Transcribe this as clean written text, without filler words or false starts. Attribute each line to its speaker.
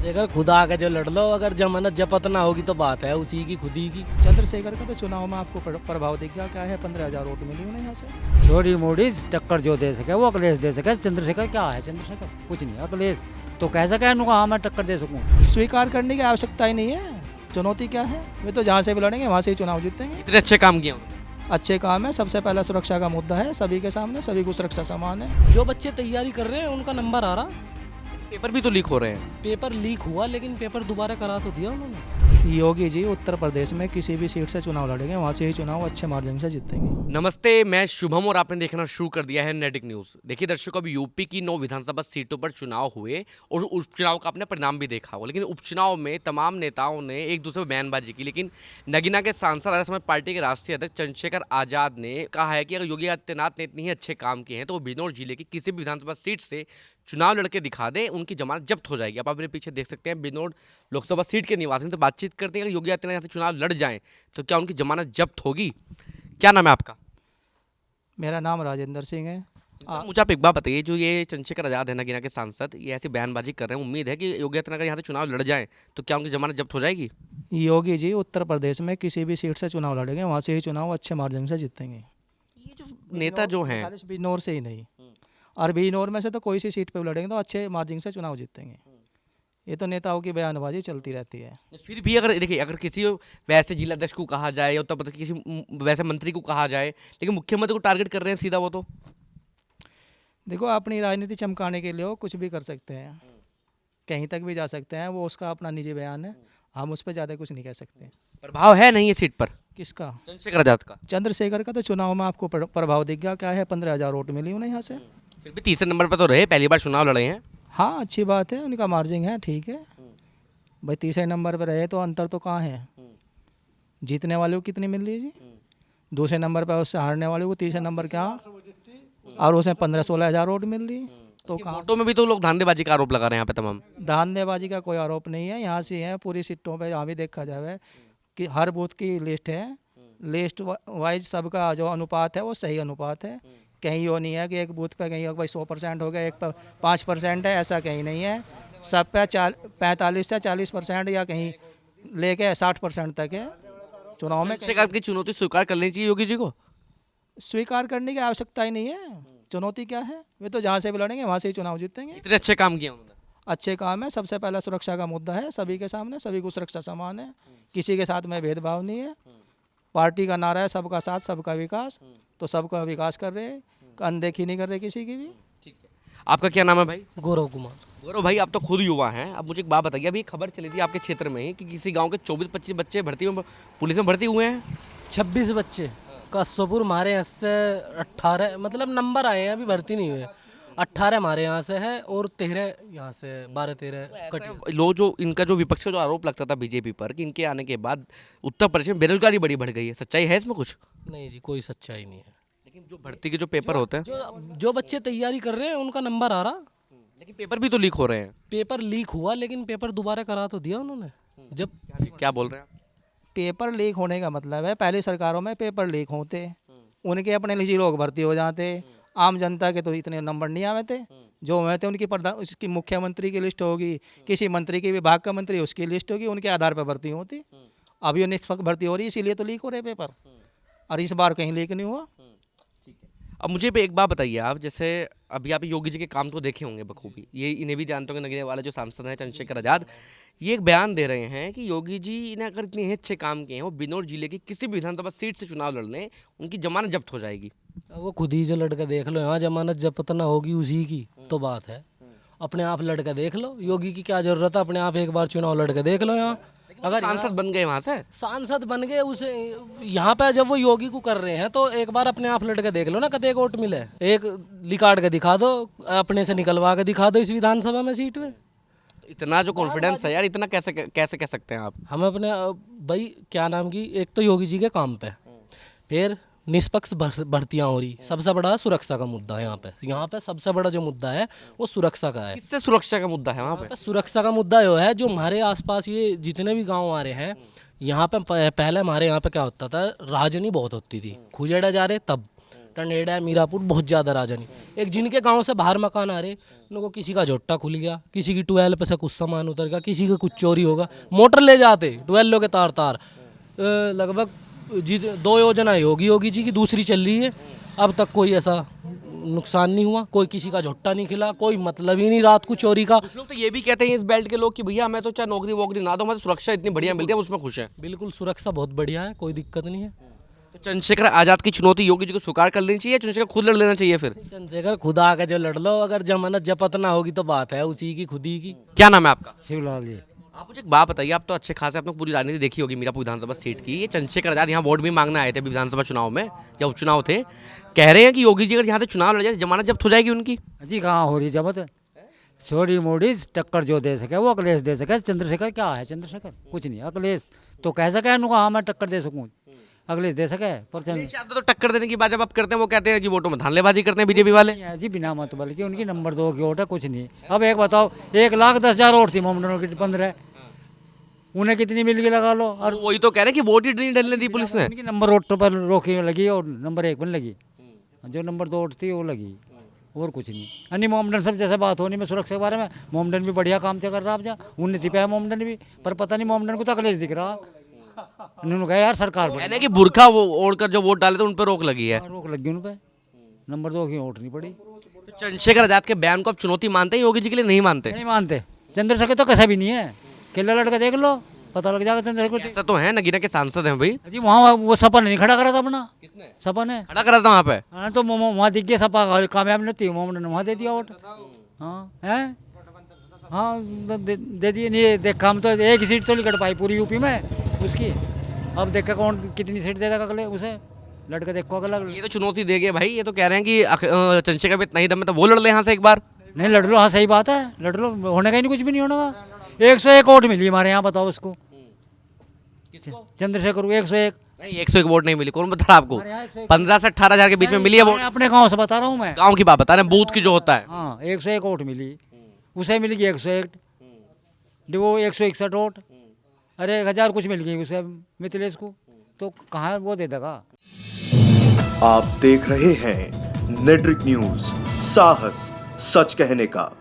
Speaker 1: चंद्रशेखर खुद आके जो लड़ लो, अगर जमानत जपत ना होगी तो बात है उसी की, खुद ही की।
Speaker 2: चंद्रशेखर का तो चुनाव में आपको प्रभाव दिख गया, क्या है 15,000 वोट मिली उन्हें यहाँ से।
Speaker 3: छोटी मोटी टक्कर जो दे सके वो अखिलेश दे सके। चंद्रशेखर क्या है, चंद्रशेखर कुछ नहीं। अखिलेश तो कह सके हाँ मैं टक्कर दे सकूँ।
Speaker 2: स्वीकार करने की आवश्यकता ही नहीं है। चुनौती क्या है, वे तो जहाँ से भी लड़ेंगे वहाँ से ही चुनाव जीतेंगे।
Speaker 4: इतने अच्छे काम किए उन्होंने।
Speaker 2: अच्छे काम है। सबसे पहला सुरक्षा का मुद्दा है, सभी के सामने सभी को सुरक्षा समान है।
Speaker 1: जो बच्चे तैयारी कर रहे हैं उनका नंबर आ रहा।
Speaker 4: पेपर भी तो लीक हो रहे हैं।
Speaker 1: पेपर लीक हुआ लेकिन पेपर दोबारा करा तो दिया उन्होंने।
Speaker 2: योगी जी उत्तर प्रदेश में किसी भी सीट से चुनाव लड़ेंगे, वहाँ से ही चुनाव अच्छे मार्जिन से जीतेंगे।
Speaker 4: नमस्ते, मैं शुभम और आपने देखना शुरू कर दिया है नेटिक न्यूज़। देखिए दर्शकों, अब यूपी की 9 विधानसभा सीटों पर चुनाव हुए और उपचुनाव का आपने परिणाम भी देखा होगा। लेकिन उपचुनाव में तमाम नेताओं ने एक दूसरे पर बयानबाजी की। लेकिन नगीना के सांसद राष्ट्रीय समाज पार्टी के राष्ट्रीय अध्यक्ष चंद्रशेखर आजाद ने कहा है कि अगर योगी आदित्यनाथ ने इतने ही अच्छे काम किए हैं तो वो बिजनौर जिले की किसी भी विधानसभा सीट से चुनाव लड़के दिखा दें, उनकी जमानत जब्त हो जाएगी। आप अपने पीछे देख सकते हैं बिजनौर लोकसभा सीट के निवासियों से बातचीत करते हैं। अगर योगी आदित्यनाथ यहाँ से चुनाव लड़ जाएं तो क्या उनकी जमानत जब्त होगी? क्या नाम है आपका?
Speaker 2: मेरा नाम राजेंद्र सिंह है।
Speaker 4: मुझे आप एक बात बताइए, जो ये चंद्रशेखर आजाद है नगीना के सांसद, ये ऐसी बयानबाजी कर रहे हैं, उम्मीद है कि योगी आदित्यनाथ यहाँ से चुनाव लड़ जाएं तो क्या उनकी जमानत जब्त हो जाएगी?
Speaker 2: योगी जी उत्तर प्रदेश में किसी भी सीट से चुनाव लड़ेंगे, वहाँ से ही चुनाव अच्छे मार्जिन से जीतेंगे।
Speaker 4: ये जो नेता जो हैं,
Speaker 2: खाली बिजनौर से ही नहीं, और बिजनौर में से तो कोई सी सीट पे लड़ेंगे तो अच्छे मार्जिन से चुनाव जीतेंगे। ये तो नेताओं की बयानबाजी चलती रहती है।
Speaker 4: फिर भी अगर देखिए, अगर किसी वैसे जिला अध्यक्ष को कहा जाए या उत्तर प्रदेश के किसी वैसे मंत्री को कहा जाए, लेकिन मुख्यमंत्री को टारगेट कर रहे हैं सीधा, वो तो
Speaker 2: देखो, अपनी राजनीति चमकाने के लिए वो कुछ भी कर सकते हैं, कहीं तक भी जा सकते हैं, वो उसका अपना निजी बयान है, हम उस पर ज़्यादा कुछ नहीं कह सकते।
Speaker 4: प्रभाव है नहीं ये सीट पर
Speaker 2: किसका?
Speaker 4: चंद्रशेखर आजाद का।
Speaker 2: चंद्रशेखर का तो चुनाव में आपको प्रभाव दिख गया, क्या है 15,000 वोट मिली उन्हें यहाँ से।
Speaker 4: फिर भी तीसरे नंबर पर तो रहे, पहली बार चुनाव लड़े हैं।
Speaker 2: हाँ, अच्छी बात है, उनका मार्जिन है, ठीक है भाई। तीसरे नंबर पर रहे तो अंतर तो कहाँ है? जीतने वाले को कितनी मिल रही है जी? दूसरे नंबर पर उससे हारने वाले को तीसरे नंबर क्या, और उसमें 15-16 हज़ार वोट मिल रही। तो
Speaker 4: वोटों में भी तो लोग धांधेबाजी का आरोप लगा रहे हैं यहाँ पे तमाम।
Speaker 2: धांधेबाजी का कोई आरोप नहीं है, यहाँ से है पूरी सीटों पे। यहाँ भी देखा जाए कि हर बूथ की लिस्ट है, लिस्ट वाइज सबका जो अनुपात है वो सही अनुपात है। कहीं यो नहीं है कि एक बूथ पे कहीं भाई 100% हो गया, एक पर 5% है, ऐसा कहीं नहीं है। सब पे 45 से 40% या कहीं लेके 60% तक है। चुनाव में
Speaker 4: चंद्रशेखर की चुनौती स्वीकार कर लेनी चाहिए योगी जी को।
Speaker 2: स्वीकार करने की आवश्यकता ही नहीं है। चुनौती क्या है, वे तो जहाँ से भी लड़ेंगे वहाँ से ही चुनाव जीतेंगे।
Speaker 4: इतने अच्छे काम किए उन्होंने।
Speaker 2: अच्छे काम है। सबसे पहला सुरक्षा का मुद्दा है, सभी के सामने सभी को सुरक्षा समान है, किसी के साथ में भेदभाव नहीं है। पार्टी का नारा है सबका साथ सबका विकास, तो सबका विकास कर रहे हैं, अनदेखी नहीं कर रहे किसी की भी।
Speaker 4: ठीक है, आपका क्या नाम है भाई?
Speaker 1: गौरव कुमार।
Speaker 4: गौरव भाई, आप तो खुद युवा हैं, अब मुझे एक बात बताइए, अभी खबर चली थी आपके क्षेत्र में ही कि किसी गांव के 24-25 बच्चे पुलिस में भर्ती हुए हैं।
Speaker 1: 26 बच्चे कस्बपुर हमारे यहाँ से 18 मतलब नंबर आए हैं, अभी भर्ती नहीं हुए। 18 हमारे यहाँ से है और 13 यहाँ से, 12-13
Speaker 4: लोग जो इनका जो विपक्ष का जो आरोप लगता था बीजेपी पर कि इनके आने के बाद उत्तर प्रदेश में बेरोजगारी बड़ी बढ़ गई है, सच्चाई है इसमें कुछ?
Speaker 1: नहीं जी, कोई सच्चाई नहीं है।
Speaker 4: लेकिन जो भर्ती के जो पेपर होते हैं,
Speaker 1: जो बच्चे तैयारी कर रहे हैं उनका नंबर आ रहा।
Speaker 4: लेकिन पेपर भी तो लीक हो रहे हैं।
Speaker 1: पेपर लीक हुआ लेकिन पेपर दोबारा करा तो दिया उन्होंने। जब
Speaker 4: क्या बोल रहे हैं आप?
Speaker 2: पेपर लीक होने का मतलब है, पहली सरकारों में पेपर लीक होते, उनके अपने निजी लोग भर्ती हो जाते, आम जनता के तो इतने नंबर नहीं आए थे। जो हुए थे उनकी उसकी मुख्यमंत्री की लिस्ट होगी, किसी मंत्री की विभाग का मंत्री उसकी लिस्ट होगी, उनके आधार पर भर्ती होती। अब ये निष्पक्ष भर्ती हो रही है, इसीलिए तो लीक हो रहे पेपर, और इस बार कहीं लीक नहीं हुआ।
Speaker 4: अब मुझे एक बात बताइए आप, जैसे अभी आप योगी जी के काम तो देखे होंगे बखूबी, ये इन्हें भी जानते होंगे, नगीने वाले जो सांसद हैं चंद्रशेखर आजाद, ये एक बयान दे रहे हैं कि योगी जी ने अगर इतने अच्छे काम किए हैं, वो बिजनौर जिले की किसी भी विधानसभा सीट से चुनाव लड़ लें, उनकी जमानत जब्त हो जाएगी।
Speaker 1: वो खुद ही जो लड़का देख लो, यहाँ जमानत जब्त ना होगी उसी की तो बात है। अपने आप लड़का देख लो, योगी की क्या जरूरत है, अपने आप एक बार चुनाव लड़के देख लो। यहाँ
Speaker 4: अगर सांसद बन गए, वहाँ से
Speaker 1: सांसद बन गए, उसे यहाँ पे जब वो योगी को कर रहे हैं तो एक बार अपने आप लड़के देख लो ना, कते वोट मिले, एक लिकाट के दिखा दो, अपने से निकलवा के दिखा दो इस विधानसभा में सीट में।
Speaker 4: इतना जो कॉन्फिडेंस है यार, इतना कैसे कैसे कह सकते हैं आप?
Speaker 1: हम अपने भाई क्या नाम की, एक तो योगी जी के काम पे, फिर निष्पक्ष भर्तियां हो रही, सबसे बड़ा सुरक्षा का मुद्दा है यहाँ पे सबसे बड़ा जो मुद्दा है वो सुरक्षा का है।
Speaker 4: किससे सुरक्षा का मुद्दा है वहाँ पे?
Speaker 1: सुरक्षा का मुद्दा जो है, जो हमारे आसपास ये जितने भी गांव आ रहे हैं, यहाँ पे पहले हमारे यहाँ पे क्या होता था, राजनी बहुत होती थी, खुजेड़ा जा रहे तब टंडेड़ा है, मीरापुर, बहुत ज़्यादा राजधानी। एक जिनके गांव से बाहर मकान आ रहे, उनको किसी का झोट्टा खुल गया, किसी की ट्वेल्व पे से कुछ सामान उतर गया, किसी का कुछ चोरी होगा, मोटर ले जाते ट्वेल्व के तार तार। लगभग जी 2 योजना योगी जी की दूसरी चल रही है, अब तक कोई ऐसा नुकसान नहीं हुआ, कोई किसी का झोट्टा नहीं खिला, कोई मतलब ही नहीं रात को चोरी का।
Speaker 4: कुछ लोग तो ये भी कहते हैं इस बेल्ट के लोग कि भैया हमें तो चाहे नौकरी वोकरी ना दो, हमें तो सुरक्षा इतनी बढ़िया मिलती है, हम उसमें खुश हैं।
Speaker 1: बिल्कुल सुरक्षा बहुत बढ़िया है, कोई दिक्कत नहीं है।
Speaker 4: तो चंद्रशेखर आजाद की चुनौती योगी जी को स्वीकार कर लेनी चाहिए, चंद्रशेखर खुद लड़ लेना चाहिए फिर?
Speaker 1: चंद्रशेखर खुद आके जो लड़ लो, अगर जमानत जपत ना होगी तो बात है उसी की, खुद ही की।
Speaker 4: क्या नाम है आपका?
Speaker 3: शिवलाल जी।
Speaker 4: आप मुझे एक बात बताइए, आप तो अच्छे खासे आपने पूरी राजनीति देखी होगी मीरापुर विधानसभा सीट की। ये चंद्रशेखर आजाद यहाँ वोट भी मांगने आए थे अभी विधानसभा चुनाव में, जब उपचुनाव थे, कह रहे हैं कि योगी जी अगर यहाँ से चुनाव लड़ जाए जमानत जब्त हो जाएगी उनकी।
Speaker 3: जी कहाँ हो रही जबत, छोटी मोटी टक्कर जो दे सके वो अखिलेश दे सके। चंद्रशेखर क्या है, चंद्रशेखर कुछ नहीं। अखिलेश तो कह सके इनको, हाँ मैं टक्कर दे सकूँ, अखिलेश दे सके। पर
Speaker 4: अखिलेश यादव तो टक्कर देने की बात जब आप करते हैं वो कहते हैं कि वोटों में धांधलेबाजी करते हैं बीजेपी वाले।
Speaker 3: जी बिना मतलब की उनकी नंबर 2 की वोट है, कुछ नहीं। अब एक बताओ, 1,10,000 वोट थी मोमडनों की 15, उन्हें कितनी मिल गई लगा लो। और
Speaker 4: वही तो कह रहे हैं कि वोट ही नहीं डलने दी पुलिस ने।
Speaker 3: उनकी नंबर 1 पर रोकी लगी और नंबर 1 पर लगी, जो नंबर 2 थी वो लगी, और कुछ नहीं। अन्य मोमडन सब जैसे बात होनी में सुरक्षा के बारे में, मोमडन भी बढ़िया काम से कर रहा। अब जा उन्नति पे है मोमडन भी, पर पता नहीं मोमडन को तो अखिलेश दिख रहा। उन्होंने कहा यार सरकार पर
Speaker 4: यानी कि बुरखा वो ओढ़कर जो वोट डाले थे उन पर रोक लगी है।
Speaker 3: रोक लगी उन पर, नंबर 2 की वोट नहीं पड़ी।
Speaker 4: तो चंद्रशेखर आजाद के बयान को आप चुनौती मानते हैं, योगी जी के लिए नहीं मानते?
Speaker 3: नहीं मानते। चंद्रशेखर तो कैसा भी नहीं है, केला लड़का देख लो पता लग जाएगा चंद्रशेखर।
Speaker 4: ऐसा तो है, नगीना के सांसद हैं भाई।
Speaker 3: जी वहाँ वो सपा नहीं खड़ा करा था अपना।
Speaker 4: किसने
Speaker 3: सपा ने
Speaker 4: खड़ा करा था वहाँ पे?
Speaker 3: हाँ तो वहाँ दिख गया सपा कामयाब नहीं थी, मोमडन ने वहाँ दे दिया वोट। हाँ है, हाँ दे दिए। नहीं देखा हम तो, एक ही सीट तो नहीं कट पाई पूरी यूपी में उसकी। अब देखा कौन कितनी सीट देगा अगले, उसे लड़का देखो अगला।
Speaker 4: ये तो चुनौती दे गए भाई, ये तो कह रहे हैं कि चंद्रशेखर पे इतना ही दम है तो वो लड़ ले यहाँ से एक बार।
Speaker 3: नहीं लड़ लो, हाँ सही बात है, लड़ लो, होने का ही नहीं, कुछ भी नहीं होने का। 101 वोट मिली हमारे यहाँ, बताओ उसको, चंद्रशेखर को 101।
Speaker 4: नहीं 101 वोट नहीं मिली, कौन बता रहा आपको? 15 से 18 हजार के बीच में मिली है वोट।
Speaker 3: अपने गाँव से बता रहा हूँ मैं,
Speaker 4: गाँव की बात बता रहे हैं, बूथ की जो होता है।
Speaker 3: हाँ 101 वोट मिली, उसे मिल गई 101, वो 161 वोट, अरे 1000 कुछ मिल गई उसे मिथिलेश को, तो कहाँ वो दे देगा।
Speaker 5: आप देख रहे हैं नेट्रिक न्यूज, साहस सच कहने का।